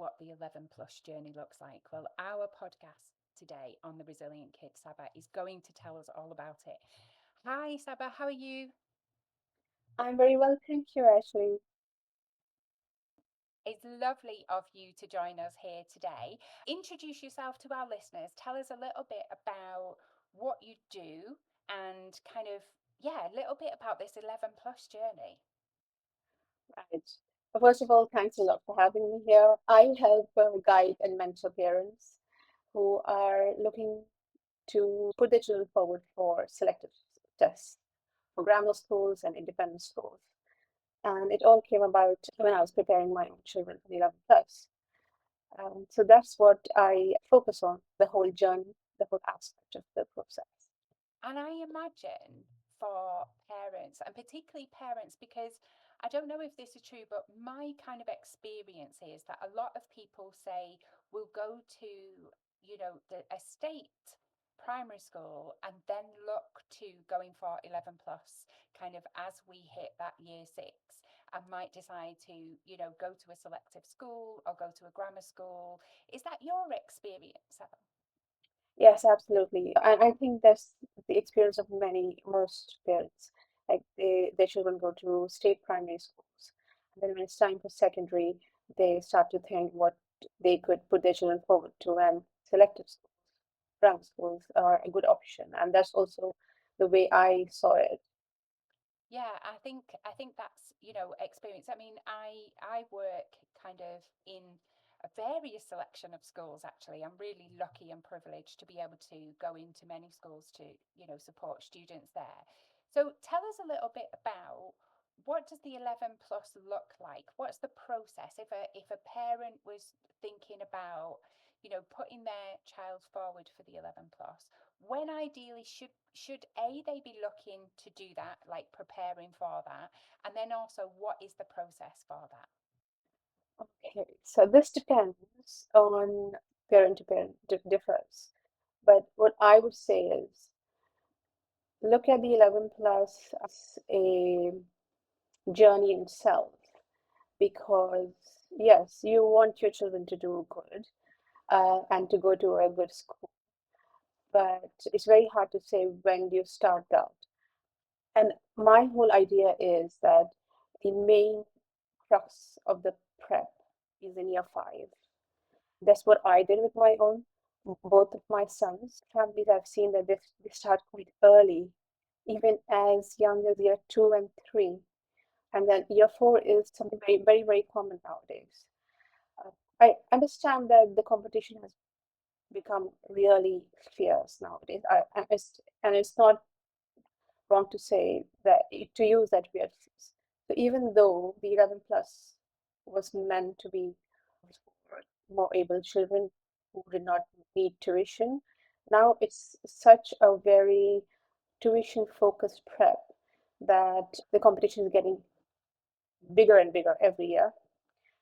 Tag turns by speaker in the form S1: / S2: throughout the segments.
S1: what the 11 plus journey looks like? Well, our podcast today on the Resilient Kid, Sabah, is going to tell us all about it. Hi, Sabah, how are you?
S2: I'm very well, thank you, Ashley.
S1: It's lovely of you to join us here today. Introduce yourself to our listeners. Tell us a little bit about what you do and yeah, a little bit about this 11 plus journey.
S2: Right. First of all, thanks a lot for having me here. I help guide and mentor parents who are looking to put their children forward for selective tests for grammar schools and independent schools. And it all came about when I was preparing my own children for the 11 plus. So that's what I focus on, the whole journey, the whole aspect of the process.
S1: And I imagine for parents, and particularly parents, because I don't know if this is true, but my kind of experience is that a lot of people say we'll go to, a state primary school and then look to going for 11 plus kind of as we hit that year six and might decide to, go to a selective school or go to a grammar school. Is that your experience, Evan?
S2: Yes, absolutely. And I think that's the experience of most parents. Like their children go to state primary schools. And then when it's time for secondary, they start to think what they could put their children forward to, and selective schools, brown schools are a good option. And that's also the way I saw it.
S1: Yeah, I think that's, experience. I mean, I work kind of in a various selection of schools actually. I'm really lucky and privileged to be able to go into many schools to, support students there. So tell us a little bit about what does the 11 plus look like? What's the process if a parent was thinking about, putting their child forward for the 11 plus? When ideally should they be looking to do that, like preparing for that, and then also what is the process for that?
S2: Okay, so this depends on parent to parent, differs. But what I would say is look at the 11 plus as a journey in itself because yes, you want your children to do good and to go to a good school, but it's very hard to say when do you start that. And my whole idea is that the main crux of the prep is in year five. That's what I did with my own. Both of my sons, families I've seen that they start quite early, even as young as year two and three. And then year four is something very, very, very common nowadays. Uh, I understand that the competition has become really fierce nowadays. And it's not wrong to say that to use that word. So even though the 11 plus was meant to be for more able children who did not need tuition, now it's such a very tuition focused prep that the competition is getting bigger and bigger every year.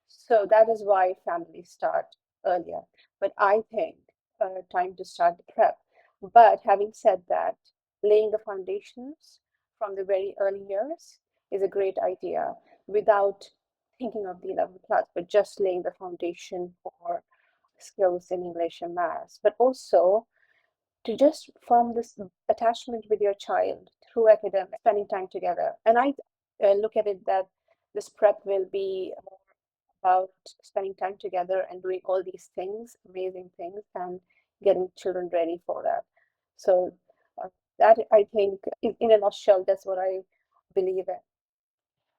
S2: So that is why families start earlier. But I think time to start the prep. But having said that, laying the foundations from the very early years is a great idea without thinking of the 11 plus, but just laying the foundation for skills in English and maths, but also to just form this attachment with your child through academic, spending time together. And I look at it that this prep will be about spending time together and doing all these things, amazing things, and getting children ready for that. So that I think, in a nutshell, that's what I believe in.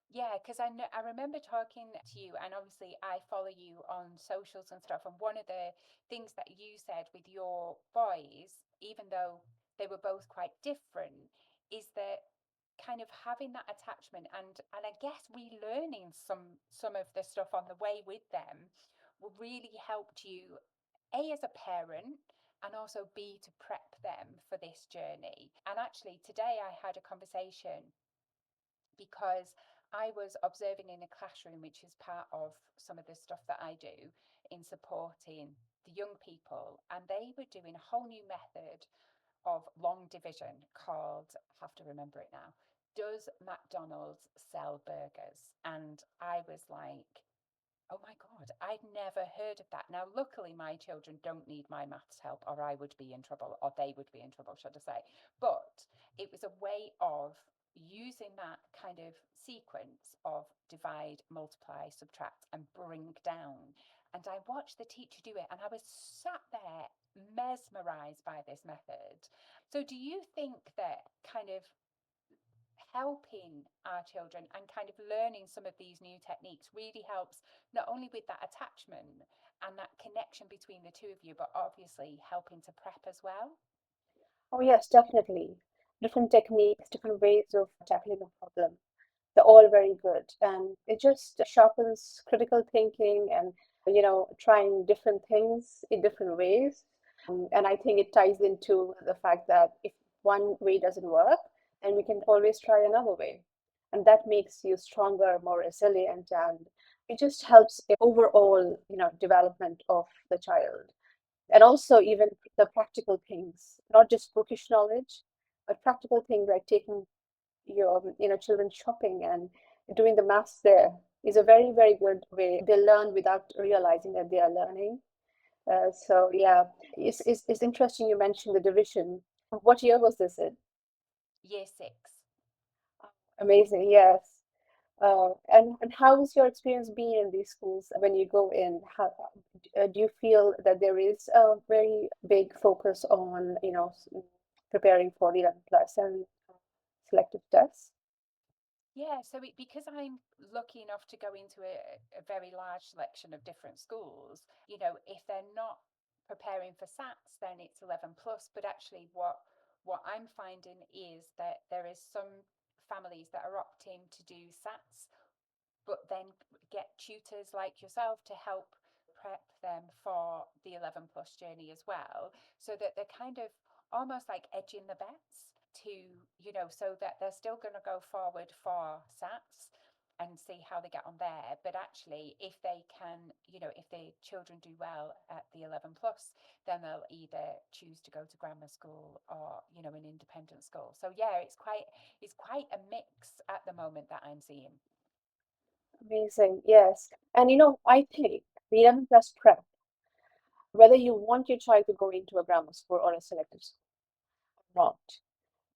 S1: Yeah, because I know I remember talking to you, and obviously I follow you on socials and stuff. And one of the things that you said with your boys, even though they were both quite different, is that kind of having that attachment and I guess relearning some of the stuff on the way with them will really helped you A as a parent and also B to prep them for this journey. And actually today I had a conversation because I was observing in a classroom, which is part of some of the stuff that I do in supporting the young people, and they were doing a whole new method of long division called, I have to remember it now, Does McDonald's Sell Burgers? And I was like, Oh my God, I'd never heard of that. Now, luckily, my children don't need my maths help, or I would be in trouble, or they would be in trouble, should I say. But it was a way of using that kind of sequence of divide, multiply, subtract, and bring down. And I watched the teacher do it, and I was sat there mesmerized by this method. So, do you think that kind of helping our children and kind of learning some of these new techniques really helps not only with that attachment and that connection between the two of you, but obviously helping to prep as well?
S2: Oh, yes, definitely. Different techniques, different ways of tackling a problem. They're all very good. And it just sharpens critical thinking and, trying different things in different ways. And I think it ties into the fact that if one way doesn't work, then we can always try another way. And that makes you stronger, more resilient, and it just helps the overall, development of the child. And also even the practical things, not just bookish knowledge, but practical things like taking your children shopping and doing the maths there is a very, very good way. They learn without realizing that they are learning. So yeah, it's interesting you mentioned the division. What year was this in?
S1: Year six.
S2: Amazing, yes. And how has your experience been in these schools when you go in? How do you feel that there is a very big focus on, preparing for the 11 plus and selective tests?
S1: Yeah, so because I'm lucky enough to go into a very large selection of different schools, if they're not preparing for SATs, then it's 11 plus. But actually, what I'm finding is that there is some families that are opting to do SATs but then get tutors like yourself to help prep them for the 11 plus journey as well, so that they're kind of almost like edging the bets to, so that they're still going to go forward for SATs and see how they get on there. But actually, if they can, if the children do well at the 11 plus, then they'll either choose to go to grammar school or, an independent school. So yeah, it's quite a mix at the moment that I'm seeing.
S2: Amazing, yes. And I think the 11 plus prep, whether you want your child to go into a grammar school or a selective school or not,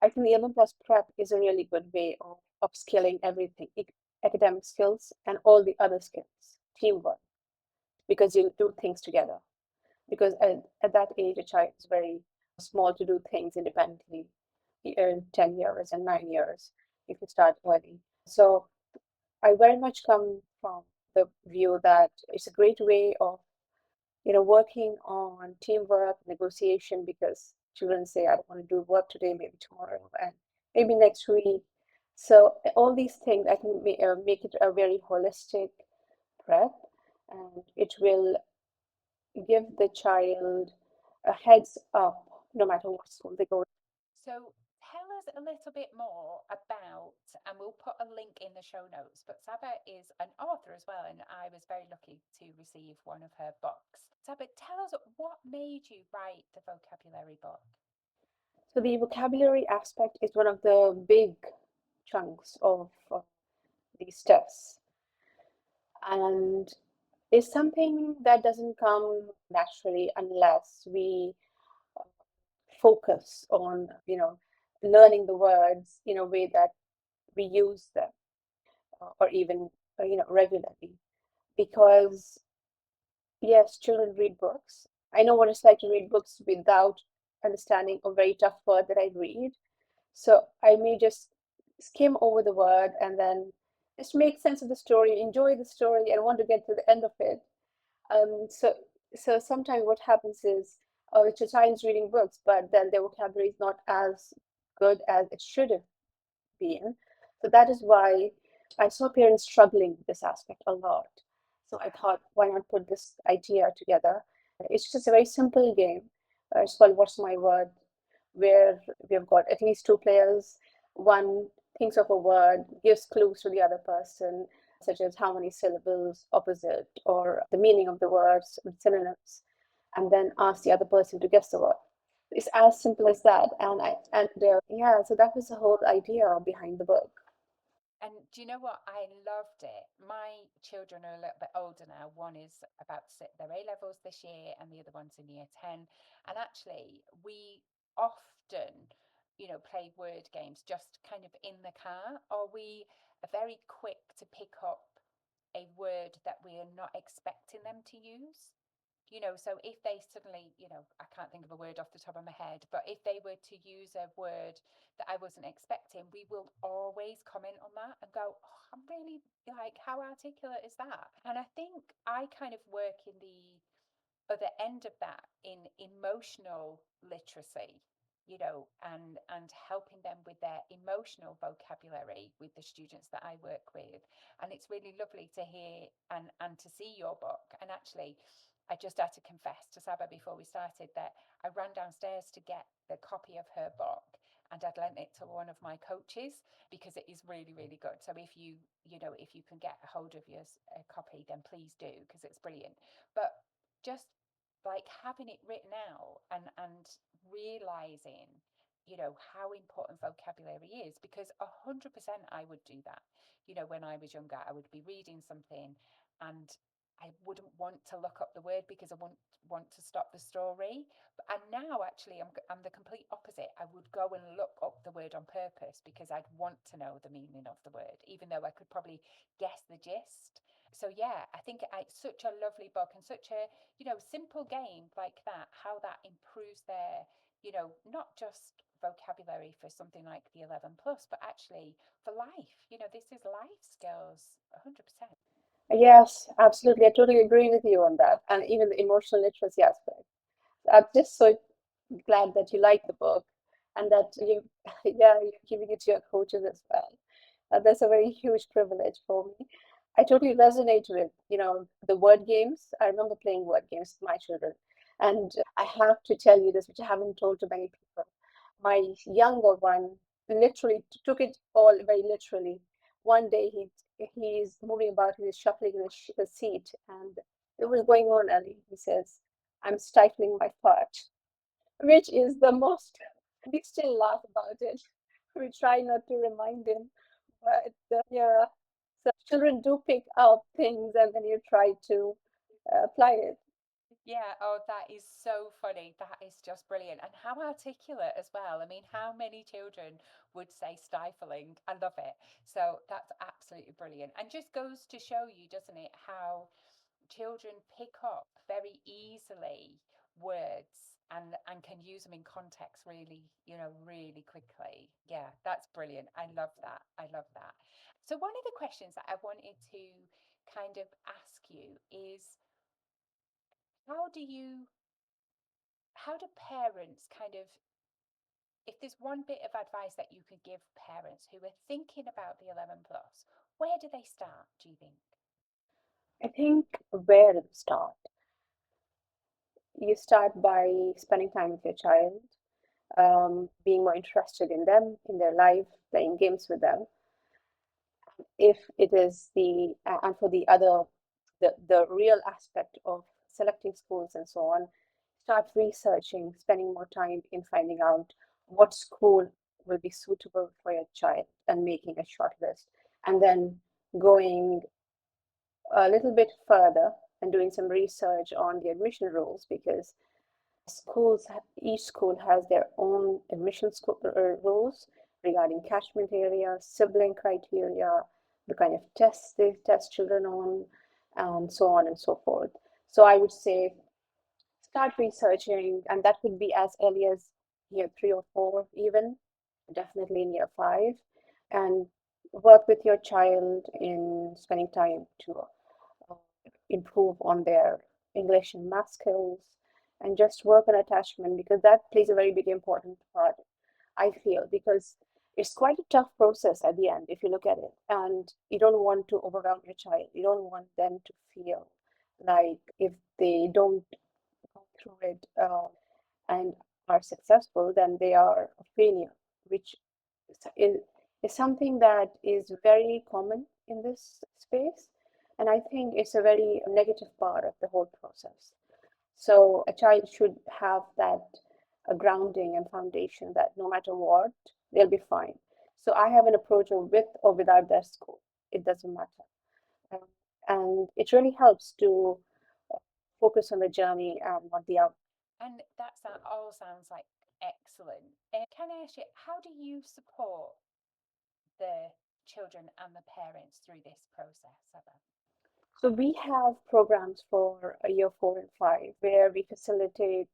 S2: I think the 11 plus prep is a really good way of upskilling everything, academic skills and all the other skills, teamwork, because you do things together. Because at that age, a child is very small to do things independently, 10 years and 9 years if you start early. So I very much come from the view that it's a great way of, working on teamwork, negotiation, because children say, I don't want to do work today, maybe tomorrow, and maybe next week. So all these things, I think, make it a very holistic prep, and it will give the child a heads up no matter what school they go.
S1: So tell us a little bit more about, and we'll put a link in the show notes, but Sabah is an author as well, and I was very lucky to receive one of her books. Sabah, tell us what made you write the vocabulary book?
S2: So the vocabulary aspect is one of the big chunks of these tests, and is something that doesn't come naturally unless we focus on, learning the words in a way that we use them, or even, regularly. Because yes, children read books. I know what it's like to read books without understanding a very tough word that I read. So I may just skim over the word and then just make sense of the story, enjoy the story, and want to get to the end of it. So sometimes what happens is, it's a child's reading books, but then their vocabulary is not as good as it should have been. So that is why I saw parents struggling with this aspect a lot. So I thought, why not put this idea together? It's just a very simple game. It's called What's My Word, where we have got at least two players. One thinks of a word, gives clues to the other person, such as how many syllables, opposite, or the meaning of the words, synonyms, and then asks the other person to guess the word. It's as simple as that. And yeah, so that was the whole idea behind the book.
S1: And do you know what? I loved it. My children are a little bit older now. One is about to sit their A levels this year, and the other one's in year 10. And actually, we often, play word games just kind of in the car, or we are very quick to pick up a word that we are not expecting them to use. So if they suddenly, I can't think of a word off the top of my head, but if they were to use a word that I wasn't expecting, we will always comment on that and go, oh, I'm really like, how articulate is that? And I think I kind of work in the other end of that in emotional literacy, and helping them with their emotional vocabulary with the students that I work with. And it's really lovely to hear and to see your book. And actually, I just had to confess to Sabah before we started that I ran downstairs to get the copy of her book, and I'd lent it to one of my coaches because it is really, really good. So if you can get a hold of your copy, then please do, because it's brilliant. But just like having it written out and realizing, how important vocabulary is, because 100% I would do that. When I was younger, I would be reading something and I wouldn't want to look up the word because I wouldn't want to stop the story. And now, actually, I'm the complete opposite. I would go and look up the word on purpose because I'd want to know the meaning of the word, even though I could probably guess the gist. So yeah, I think it's such a lovely book, and such a, simple game like that, how that improves their, not just vocabulary for something like the 11 plus, but actually for life. This is life skills, 100%.
S2: Yes, absolutely. I totally agree with you on that. And even the emotional literacy aspect. I'm just so glad that you like the book and that you, yeah, you're giving it to your coaches as well. That's a very huge privilege for me. I totally resonate with, the word games. I remember playing word games with my children. And I have to tell you this, which I haven't told to many people. My younger one literally took it all very literally. One day he's moving about, he's shuffling in his seat, and it was going on, and he says, "I'm stifling my fart," which is the most, we still laugh about it. We try not to remind him, but yeah. So children do pick up things and then you try to apply it.
S1: Yeah, oh, that is so funny. That is just brilliant. And how articulate as well. I mean, how many children would say stifling? I love it. So that's absolutely brilliant. And just goes to show you, doesn't it, how children pick up very easily words and can use them in context really, really quickly. Yeah, that's brilliant. I love that. I love that. So one of the questions that I wanted to kind of ask you is, how do you how do parents kind of, if there's one bit of advice that you could give parents who are thinking about the 11 plus, where do they start, do you think?
S2: I think where to start? You start by spending time with your child, being more interested in them, in their life, playing games with them. If it is and for the other, the real aspect of selecting schools and so on, start researching, spending more time in finding out what school will be suitable for your child and making a short list, and then going a little bit further and doing some research on the admission rules, because each school has their own admission rules regarding catchment area, sibling criteria, the kind of tests they test children on, and so on and so forth. So I would say start researching, and that could be as early as year 3 or 4, even definitely in year 5, and work with your child in spending time to uh, improve on their English and math skills, and just work on attachment, because that plays a very big important part, I feel, because it's quite a tough process at the end if you look at it, and you don't want to overwhelm your child. You don't want them to feel like if they don't go through it and are successful, then they are a failure, which is, is something that is very common in this space. And I think it's a very negative part of the whole process. So a child should have that a grounding and foundation that no matter what, they'll be fine. So I have an approach of with or without their school. It doesn't matter. Um, and it really helps to uh, focus on the journey and not the outcome.
S1: And that all sounds like excellent. Can I ask you, how do you support the children and the parents through this process, Sabah?
S2: So we have programs for a year 4 and 5 where we facilitate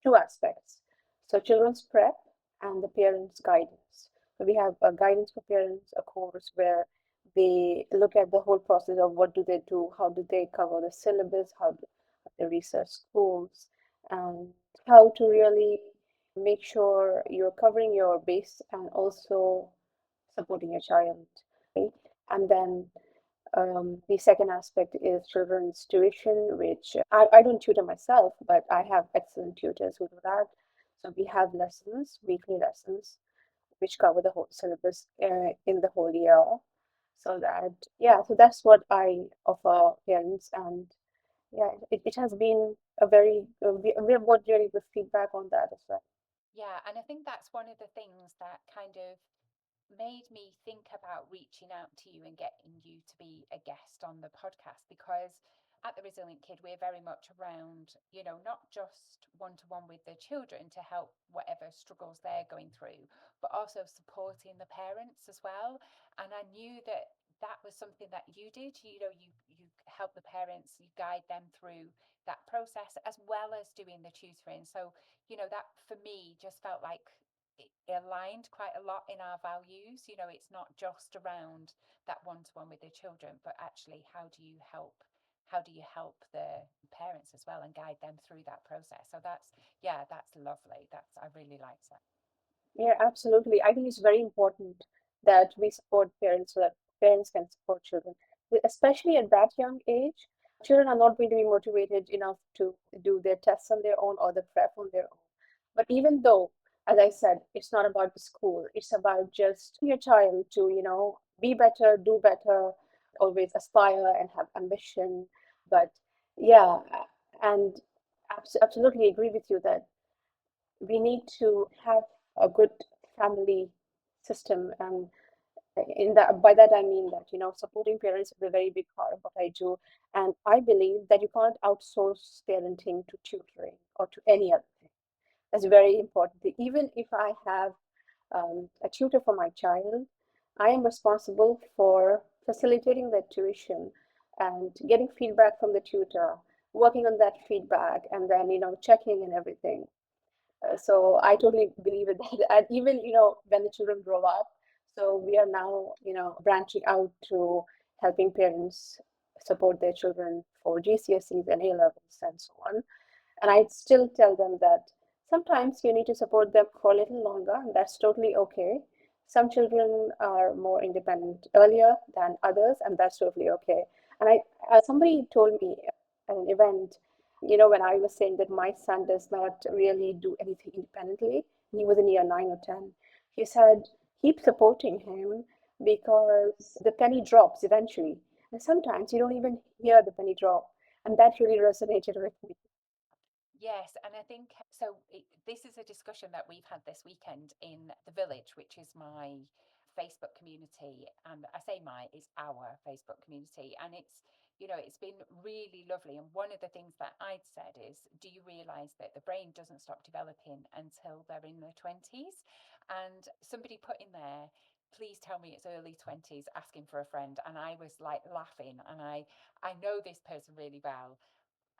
S2: two aspects. So children's prep and the parents' guidance. So we have a guidance for parents, a course where they look at the whole process of what do they do, how do they cover the syllabus, how do they research schools, and how to really make sure you're covering your base and also supporting your child, right? And then the second aspect is children's tuition, which I don't tutor myself, but I have excellent tutors who do that. So we have lessons, weekly lessons, which cover the whole syllabus in the whole year. So that, yeah, so that's what I offer parents. And yeah, it has been a very, we have got really good feedback on that as well.
S1: Yeah, and I think that's one of the things that kind of made me think about reaching out to you and getting you to be a guest on the podcast because at the Resilient Kid, we're very much around, not just one to one with the children to help whatever struggles they're going through, but also supporting the parents as well. And I knew that that was something that you did. You help the parents, you guide them through that process as well as doing the tutoring. So, that for me just felt like it aligned quite a lot in our values. It's not just around that one-to-one with the children, but actually how do you help the parents as well and guide them through that process. So that's lovely. That's I really liked that.
S2: Yeah, absolutely. I think it's very important that we support parents so that parents can support children. Especially at that young age, children are not going to be motivated enough to do their tests on their own or the prep on their own. But even though, as I said, it's not about the school, it's about just your child to, be better, do better, always aspire and have ambition. But yeah, and absolutely agree with you that we need to have a good family system, and in that, by that I mean that supporting parents is a very big part of what I do, and I believe that you can't outsource parenting to tutoring or to any other thing. That's very important. Even if I have a tutor for my child, I am responsible for facilitating that tuition and getting feedback from the tutor, working on that feedback, and then checking and everything. So I totally believe in that. And even, when the children grow up, so we are now, branching out to helping parents support their children for GCSEs and A levels and so on. And I still tell them that sometimes you need to support them for a little longer, and that's totally okay. Some children are more independent earlier than others, and that's totally okay. And somebody told me at an event, when I was saying that my son does not really do anything independently, he was in year 9 or 10. He said, keep supporting him because the penny drops eventually. And sometimes you don't even hear the penny drop. And that really resonated with me.
S1: Yes, and I think so. This is a discussion that we've had this weekend in the village, which is my Facebook community. And I say my, it's our Facebook community. And it's been really lovely. And one of the things that I'd said is, do you realize that the brain doesn't stop developing until they're in their 20s? And somebody put in there, please tell me it's early 20s, asking for a friend. And I was like laughing. And I know this person really well,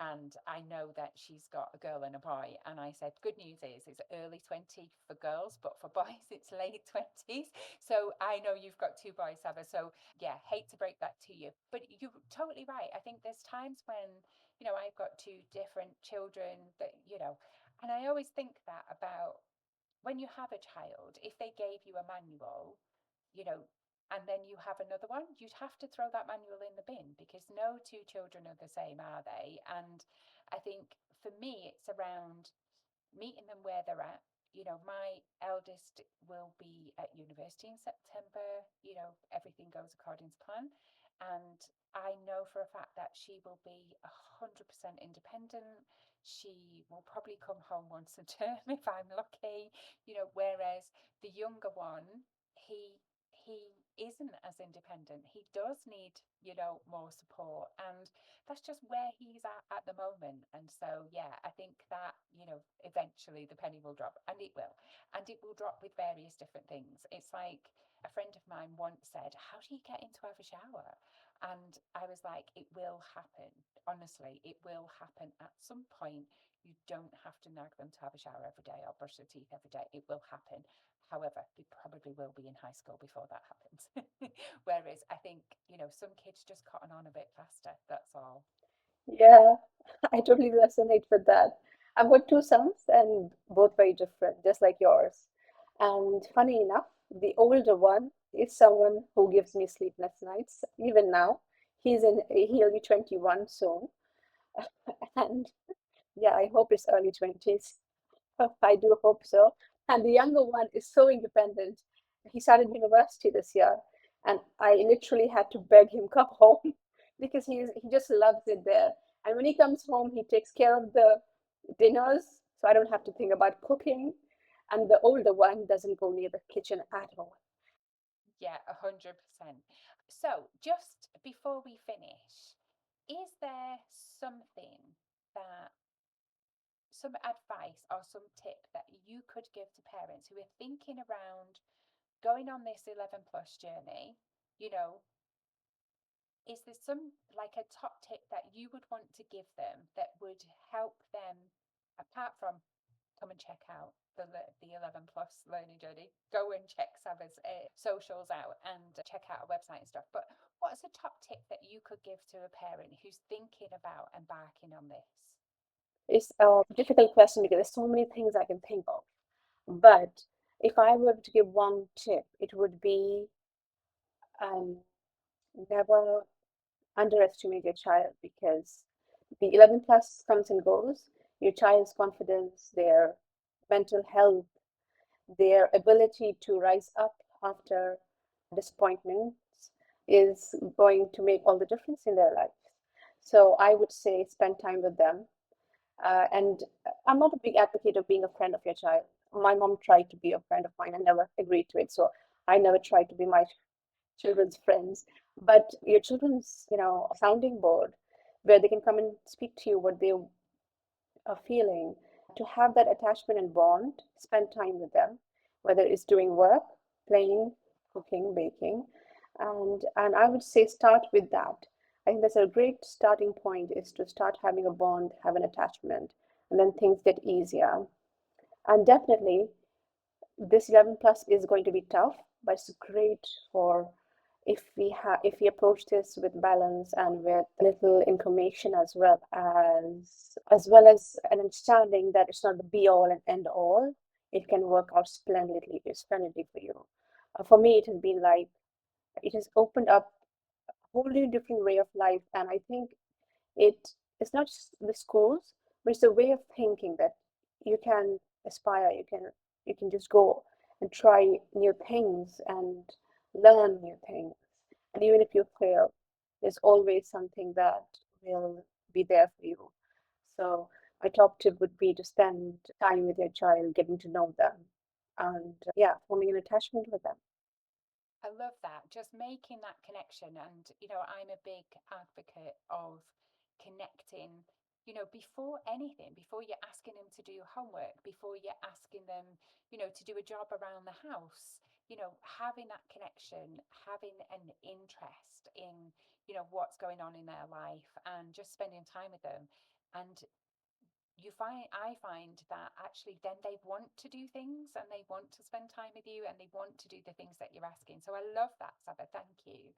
S1: and I know that she's got a girl and a boy. And I said, good news is it's early 20 for girls, but for boys, it's late 20s. So I know you've got two boys, Sabah. So yeah, hate to break that to you. But you're totally right. I think there's times when, I've got two different children and I always think that about when you have a child, if they gave you a manual, you know, and then you have another one, you'd have to throw that manual in the bin because no two children are the same, are they? And I think for me, it's around meeting them where they're at. My eldest will be at university in September. Everything goes according to plan. And I know for a fact that she will be 100% independent. She will probably come home once a term if I'm lucky, whereas the younger one, isn't as independent. He does need, more support. And that's just where he's at the moment. And so, yeah, I think that, eventually the penny will drop, and it will. And it will drop with various different things. It's like a friend of mine once said, how do you get into have a shower? And I was like, it will happen. Honestly, it will happen at some point. You don't have to nag them to have a shower every day or brush their teeth every day. It will happen. However, they probably will be in high school before that happens. Whereas I think, some kids just cotton on a bit faster. That's all.
S2: Yeah, I totally resonate with that. I've got two sons and both very different, just like yours. And funny enough, the older one is someone who gives me sleepless nights. Even now, he'll be 21 soon. And yeah, I hope it's early 20s. I do hope so. And the younger one is so independent. He started university this year, and I literally had to beg him come home because he just loves it there. And when he comes home, he takes care of the dinners, so I don't have to think about cooking. And the older one doesn't go near the kitchen at all.
S1: Yeah, 100%. So, just before we finish, is there something that, some advice or some tip that you could give to parents who are thinking around going on this 11 plus journey? You know, is there some, like, a top tip that you would want to give them that would help them, apart from come and check out the 11 plus learning journey, go and check Sabbath's socials out and check out our website and stuff, but what's a top tip that you could give to a parent who's thinking about embarking on this?
S2: It's a difficult question because there's so many things I can think of. But if I were to give one tip, it would be um, never underestimate your child because the 11 plus comes and goes. Your child's confidence, their mental health, their ability to rise up after disappointments is going to make all the difference in their lives. So I would say spend time with them. And I'm not a big advocate of being a friend of your child. My mom tried to be a friend of mine. I never agreed to it. So I never tried to be my children's friends, but your children's, sounding board where they can come and speak to you what they are feeling, to have that attachment and bond, spend time with them, whether it's doing work, playing, cooking, baking, and I would say start with that. I think that's a great starting point is to start having a bond, have an attachment, and then things get easier. And definitely this 11 plus is going to be tough, but it's great for if we approach this with balance and with little information as well as an understanding that it's not the be all and end all. It can work out splendidly for you. For me, it has been like it has opened up a wholly different way of life, and I think it's not just the schools, but it's a way of thinking that you can aspire, you can just go and try new things and learn new things. And even if you fail, there's always something that will be there for you. So my top tip would be to spend time with your child, getting to know them, and yeah, forming an attachment with them.
S1: I love that. Just making that connection. And, I'm a big advocate of connecting, before anything, before you're asking them to do homework, before you're asking them, to do a job around the house, having that connection, having an interest in, what's going on in their life and just spending time with them. And I find that actually then they want to do things and they want to spend time with you and they want to do the things that you're asking. So I love that, Sabah. Thank you.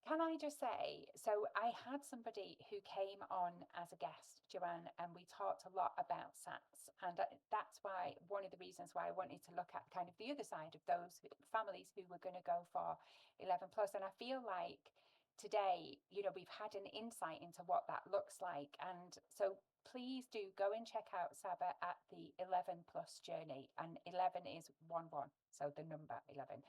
S1: Can I just say, so I had somebody who came on as a guest, Joanne, and we talked a lot about SATs. And that's why one of the reasons why I wanted to look at kind of the other side of those families who were going to go for 11 plus. And I feel like today, we've had an insight into what that looks like. And so please do go and check out Sabah at the 11 plus journey. And 11 is 1 1, so the number 11,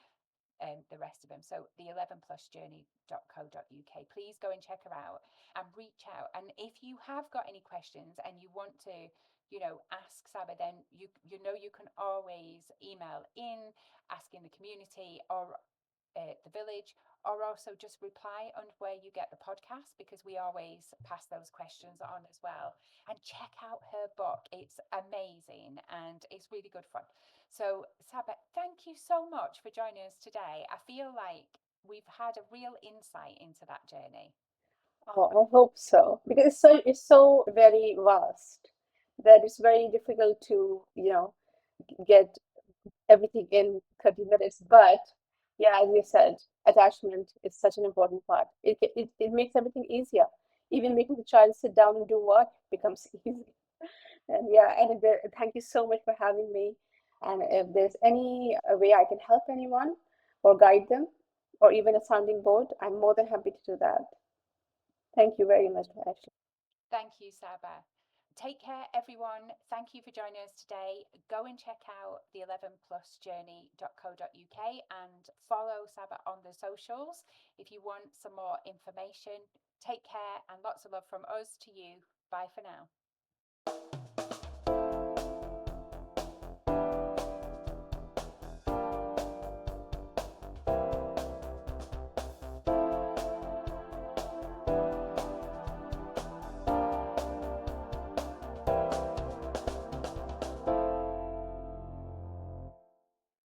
S1: the rest of them. So the 11plusjourney.co.uk. Please go and check her out and reach out. And if you have got any questions and you want to, ask Sabah, then you can always email in, ask in the community, or the village, or also just reply on where you get the podcast, because we always pass those questions on as well. And check out her book. It's amazing and it's really good fun. So, Sabah, thank you so much for joining us today. I feel like we've had a real insight into that journey.
S2: Oh, I hope so. Because it's so very vast that it's very difficult to, get everything in 30 minutes. But yeah, as you said, attachment is such an important part. It makes everything easier. Even making the child sit down and do work becomes easy. And yeah, and thank you so much for having me. And if there's any way I can help anyone or guide them or even a sounding board, I'm more than happy to do that. Thank you very much, Ashley.
S1: Thank you, Sabah. Take care, everyone. Thank you for joining us today. Go and check out the 11plusjourney.co.uk and follow Sabah on the socials if you want some more information. Take care and lots of love from us to you. Bye for now.